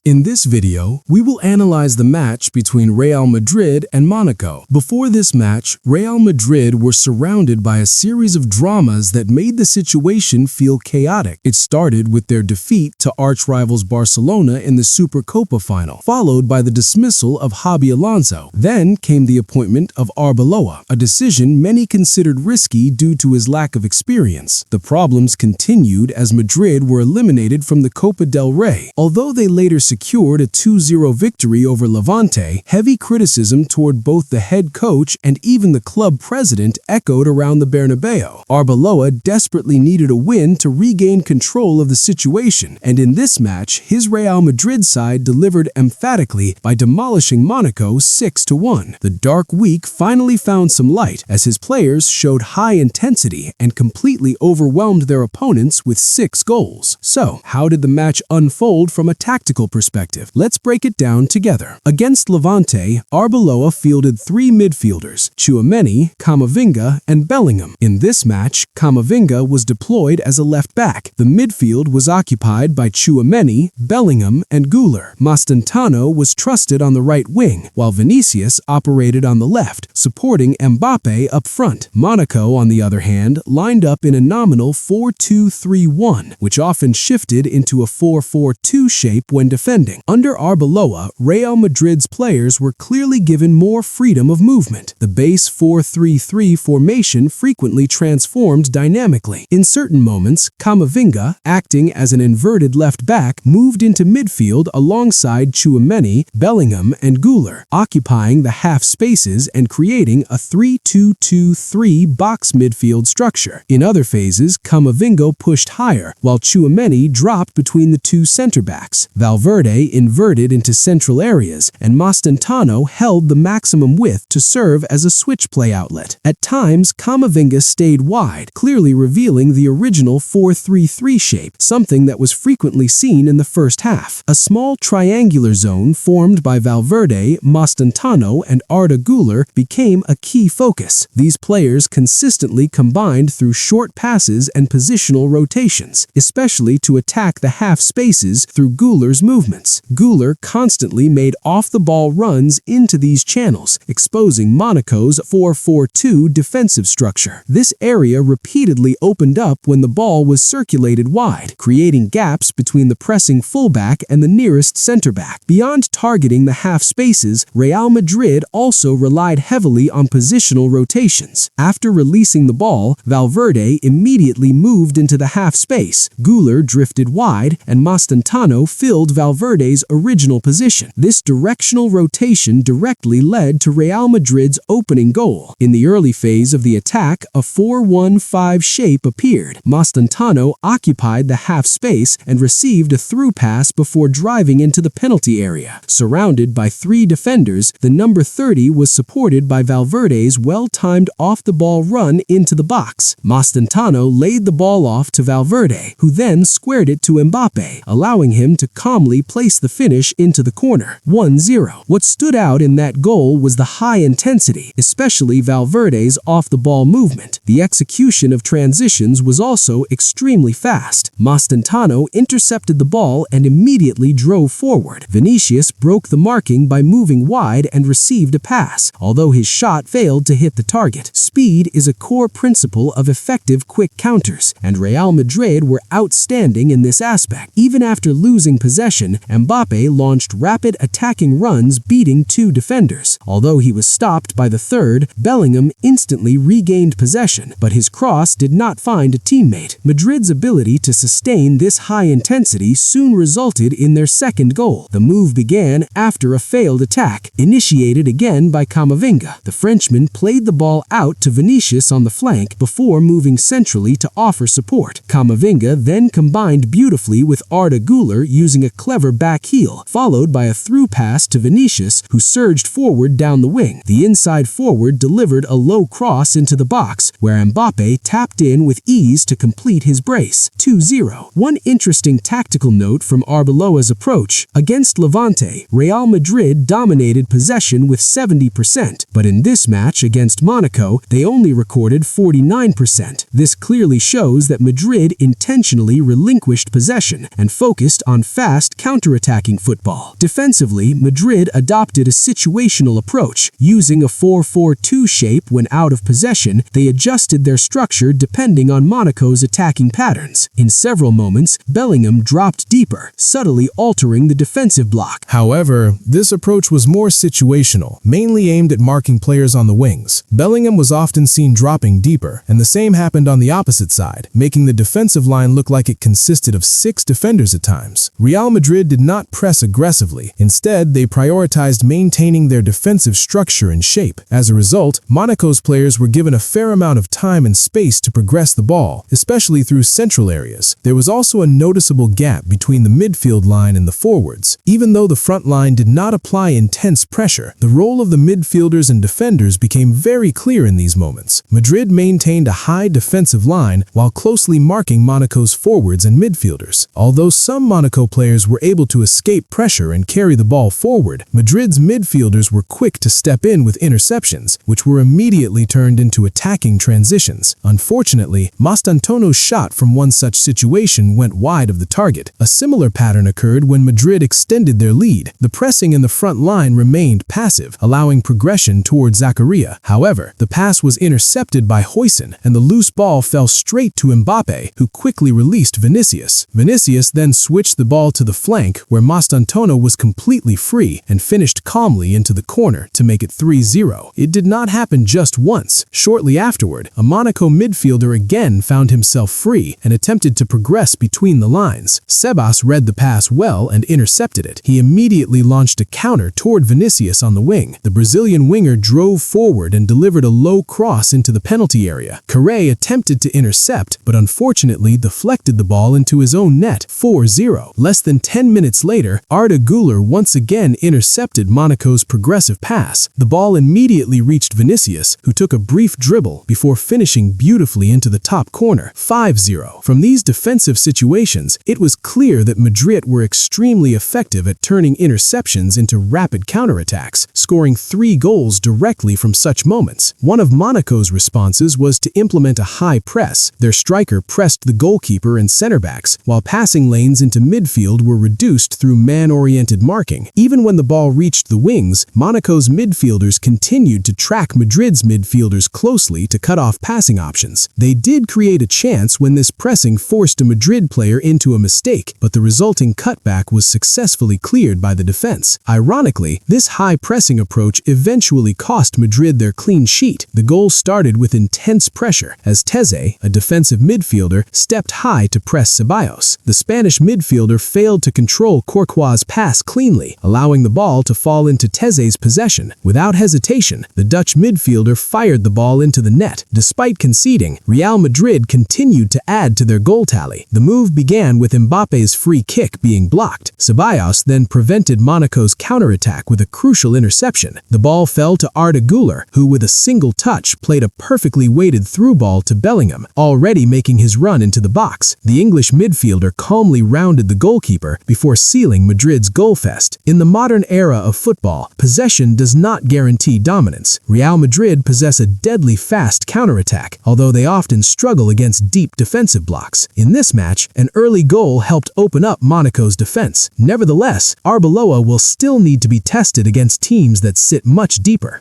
In this video, we will analyze the match between Real Madrid and Monaco. Before this match, Real Madrid were surrounded by a series of dramas that made the situation feel chaotic. It started with their defeat to arch-rivals Barcelona in the Supercopa final, followed by the dismissal of Xabi Alonso. Then came the appointment of Arbeloa, a decision many considered risky due to his lack of experience. The problems continued as Madrid were eliminated from the Copa del Rey. Although they later secured a 2-0 victory over Levante, heavy criticism toward both the head coach and even the club president echoed around the Bernabeu. Arbeloa desperately needed a win to regain control of the situation, and in this match, his Real Madrid side delivered emphatically by demolishing Monaco 6-1. The dark week finally found some light as his players showed high intensity and completely overwhelmed their opponents with 6 goals. So, how did the match unfold from a tactical perspective? Let's break it down together. Against Levante, Arbeloa fielded 3 midfielders, Tchouaméni, Camavinga, and Bellingham. In this match, Camavinga was deployed as a left back. The midfield was occupied by Tchouaméni, Bellingham, and Güler. Mascherano was trusted on the right wing, while Vinicius operated on the left, supporting Mbappe up front. Monaco, on the other hand, lined up in a nominal 4-2-3-1, which often shifted into a 4-4-2 shape when defending. Under Arbeloa, Real Madrid's players were clearly given more freedom of movement. The base 4-3-3 formation frequently transformed dynamically. In certain moments, Camavinga, acting as an inverted left back, moved into midfield alongside Tchouaméni, Bellingham, and Güler, occupying the half spaces and creating a 3-2-2-3 box midfield structure. In other phases, Camavinga pushed higher, while Tchouaméni dropped between the 2 center-backs. Valverde inverted into central areas, and Mascherano held the maximum width to serve as a switch play outlet. At times, Camavinga stayed wide, clearly revealing the original 4-3-3 shape, something that was frequently seen in the first half. A small triangular zone formed by Valverde, Mascherano, and Arda Güler became a key focus. These players consistently combined through short passes and positional rotations, especially to attack the half spaces through Güler's movements. Güler constantly made off-the-ball runs into these channels, exposing Monaco's 4-4-2 defensive structure. This area repeatedly opened up when the ball was circulated wide, creating gaps between the pressing fullback and the nearest center-back. Beyond targeting the half spaces, Real Madrid also relied heavily on positional rotations. After releasing the ball, Valverde immediately moved into the half space. Güler drifted wide, and Mascherano filled Valverde's original position. This directional rotation directly led to Real Madrid's opening goal. In the early phase of the attack, a 4-1-5 shape appeared. Mascherano occupied the half space and received a through pass before driving into the penalty area. Surrounded by 3 defenders, the number 30 was supported by Valverde's well-timed off-the-ball run into the box. Mascherano laid the ball off to Valverde, who then squared it to Mbappe, allowing him to calmly place the finish into the corner. 1-0. What stood out in that goal was the high intensity, especially Valverde's off-the-ball movement. The execution of transitions was also extremely fast. Mascherano intercepted the ball and immediately drove forward. Vinicius broke the marking by moving wide and received a pass, although his shot failed to hit the target. Speed is a core principle of effective quick counters, and Real Madrid were outstanding in this aspect. Even after losing possession, Mbappe launched rapid attacking runs, beating 2 defenders. Although he was stopped by the third, Bellingham instantly regained possession, but his cross did not find a teammate. Madrid's ability to sustain this high intensity soon resulted in their second goal. The move began after a failed attack, initiated again by Camavinga. The Frenchman played the ball out to Vinicius on the flank before moving centrally to offer support. Camavinga then combined beautifully with Arda Güler using a clever back heel, followed by a through pass to Vinicius, who surged forward down the wing. The inside forward delivered a low cross into the box, where Mbappe tapped in with ease to complete his brace. 2-0. One interesting tactical note from Arbeloa's approach. Against Levante, Real Madrid dominated possession with 70%, but in this match against Monaco, they only recorded 49%. This clearly shows that Madrid intentionally relinquished possession and focused on fast counter counter-attacking football. Defensively, Madrid adopted a situational approach. Using a 4-4-2 shape when out of possession, they adjusted their structure depending on Monaco's attacking patterns. In several moments, Bellingham dropped deeper, subtly altering the defensive block. However, this approach was more situational, mainly aimed at marking players on the wings. Bellingham was often seen dropping deeper, and the same happened on the opposite side, making the defensive line look like it consisted of 6 defenders at times. Real Madrid did not press aggressively. Instead, they prioritized maintaining their defensive structure and shape. As a result, Monaco's players were given a fair amount of time and space to progress the ball, especially through central areas. There was also a noticeable gap between the midfield line and the forwards. Even though the front line did not apply intense pressure, the role of the midfielders and defenders became very clear in these moments. Madrid maintained a high defensive line while closely marking Monaco's forwards and midfielders. Although some Monaco players were able to escape pressure and carry the ball forward, Madrid's midfielders were quick to step in with interceptions, which were immediately turned into attacking transitions. Unfortunately, Mastantuono's shot from one such situation went wide of the target. A similar pattern occurred when Madrid extended their lead. The pressing in the front line remained passive, allowing progression towards Zakaria. However, the pass was intercepted by Huijsen, and the loose ball fell straight to Mbappe, who quickly released Vinicius. Vinicius then switched the ball to the flank, where Mastantuono was completely free and finished calmly into the corner to make it 3-0. It did not happen just once. Shortly afterward, a Monaco midfielder again found himself free and attempted to progress between the lines. Sebas read the pass well and intercepted it. He immediately launched a counter toward Vinicius on the wing. The Brazilian winger drove forward and delivered a low cross into the penalty area. Carré attempted to intercept, but unfortunately deflected the ball into his own net, 4-0. Less than 10 minutes later, Arda Güler once again intercepted Monaco's progressive pass. The ball immediately reached Vinicius, who took a brief dribble before finishing beautifully into the top corner, 5-0. From these defensive situations, it was clear that Madrid were extremely effective at turning interceptions into rapid counterattacks, scoring 3 goals directly from such moments. One of Monaco's responses was to implement a high press. Their striker pressed the goalkeeper and center backs, while passing lanes into midfield were reduced through man-oriented marking. Even when the ball reached the wings, Monaco's midfielders continued to track Madrid's midfielders closely to cut off passing options. They did create a chance when this pressing forced a Madrid player into a mistake, but the resulting cutback was successfully cleared by the defense. Ironically, this high pressing approach eventually cost Madrid their clean sheet. The goal started with intense pressure as Teze, a defensive midfielder, stepped high to press Ceballos. The Spanish midfielder failed to control Courtois' pass cleanly, allowing the ball to fall into Teze's possession. Without hesitation, the Dutch midfielder fired the ball into the net. Despite conceding, Real Madrid continued to add to their goal tally. The move began with Mbappe's free kick being blocked. Ceballos then prevented Monaco's counterattack with a crucial interception. The ball fell to Arda Güler, who with a single touch played a perfectly weighted through ball to Bellingham, already making his run into the box. The English midfielder calmly rounded the goalkeeper before sealing Madrid's goal fest. In the modern era of football, possession does not guarantee dominance. Real Madrid possess a deadly fast counterattack, although they often struggle against deep defensive blocks. In this match, an early goal helped open up Monaco's defense. Nevertheless, Arbeloa will still need to be tested against teams that sit much deeper.